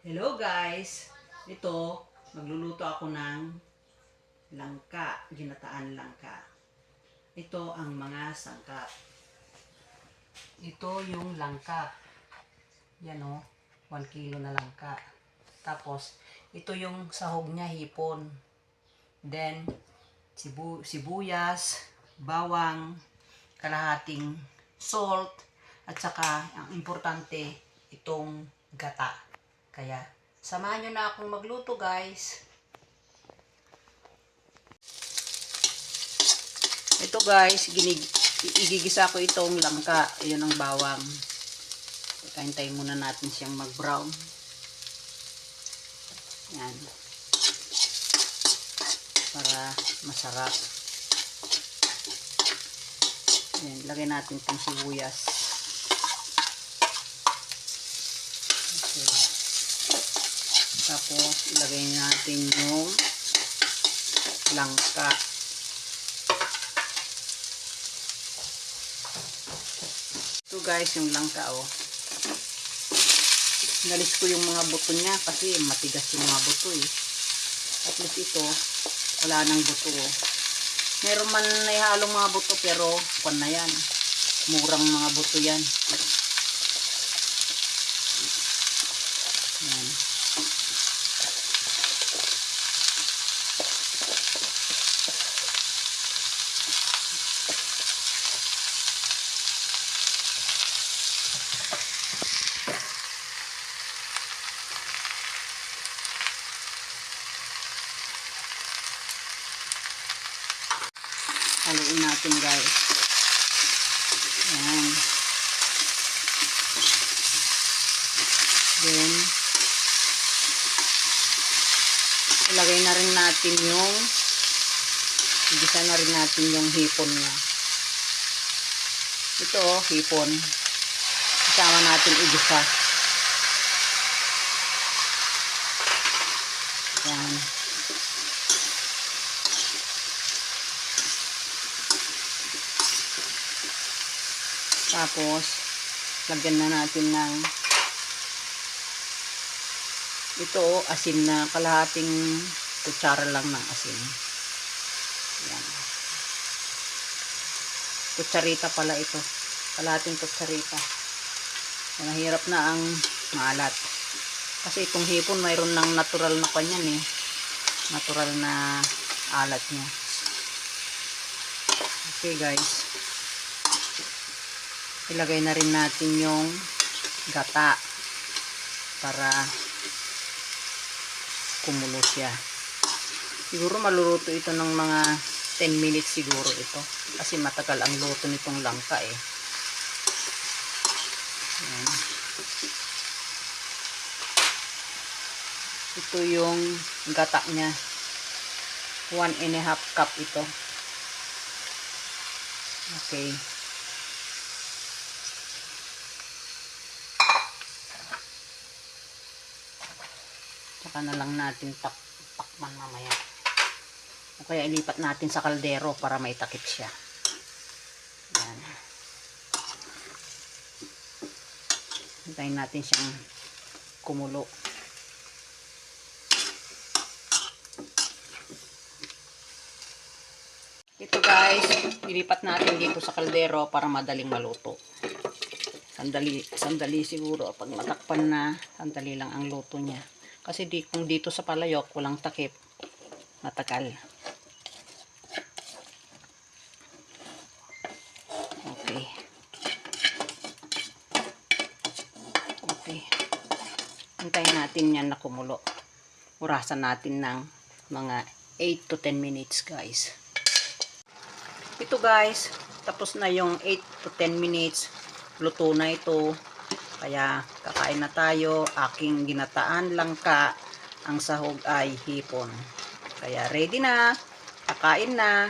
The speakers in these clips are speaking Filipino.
Hello guys! Ito, magluluto ako ng langka, ginataan langka. Ito ang mga sangkap. Ito yung langka. Yan o, 1 kilo na langka. Tapos, ito yung sahog niya, hipon. Then, sibuyas, bawang, kalahating salt, at saka, ang importante, itong gata. Kaya, samahan nyo na akong magluto guys. Ito guys, igigisa ko itong langka. Ayan ang bawang. Kaintay muna natin siyang mag-brown. Yan. Para masarap. Yan, lagay natin itong sibuyas. Okay. Tapos, ilagay natin yung langka. Ito guys, yung langka oh. Nalis ko yung mga buto niya kasi matigas yung mga buto eh. At least ito, wala nang buto oh. Meron man naihalong mga buto pero pan na yan. Murang mga buto yan. Yan. Haluin natin guys. Yan. Then, ilagay na rin natin yung igisa na rin natin yung hipon niya. Ito oh, hipon. Isama natin igisa. Yan. Tapos, lagyan na natin ng ito, asin na kalahating kutsara lang ng asin. Yan. Kutsarita pala ito. Kalahating kutsarita. Mahirap na ang maalat. Kasi itong hipon, mayroon ng natural na kanyan eh. Natural na alat niya. Okay guys. Ilagay na rin natin yung gata para kumulo siya. Siguro maluluto ito ng mga 10 minutes siguro ito. Kasi matagal ang luto nitong langka eh. Ayan. Ito yung gata niya. 1½ cup ito. Okay. Saka na lang natin takpan mamaya. O kaya ilipat natin sa kaldero para may takip siya. Yan. Hintayin natin siyang kumulo. Ito guys, ilipat natin dito sa kaldero para madaling maluto. Sandali siguro. Pag matakpan na, sandali lang ang luto niya. Kasi kung dito sa palayok, walang takip, matagal. Okay. Okay. Hintayin natin yan na kumulo. Urasan natin ng mga 8 to 10 minutes guys. Ito guys, tapos na yung 8 to 10 minutes. Luto na ito. Kaya kakain na tayo. Aking ginataan langka. Ang sahog ay hipon. Kaya ready na. Kakain na.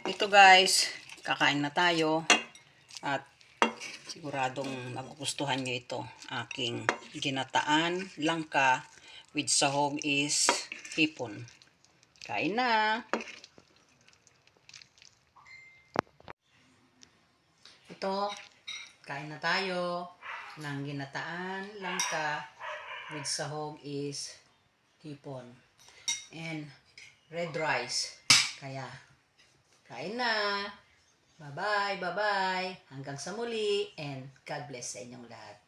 Ito guys, kakain na tayo. At siguradong magugustuhan nyo ito. Aking ginataan langka with sahog is hipon. Kain na. Ito, kain na tayo. ng ginataan langka with sahog is hipon and red rice. Kaya, kain na! Bye-bye, bye-bye! Hanggang sa muli and God bless sa inyong lahat.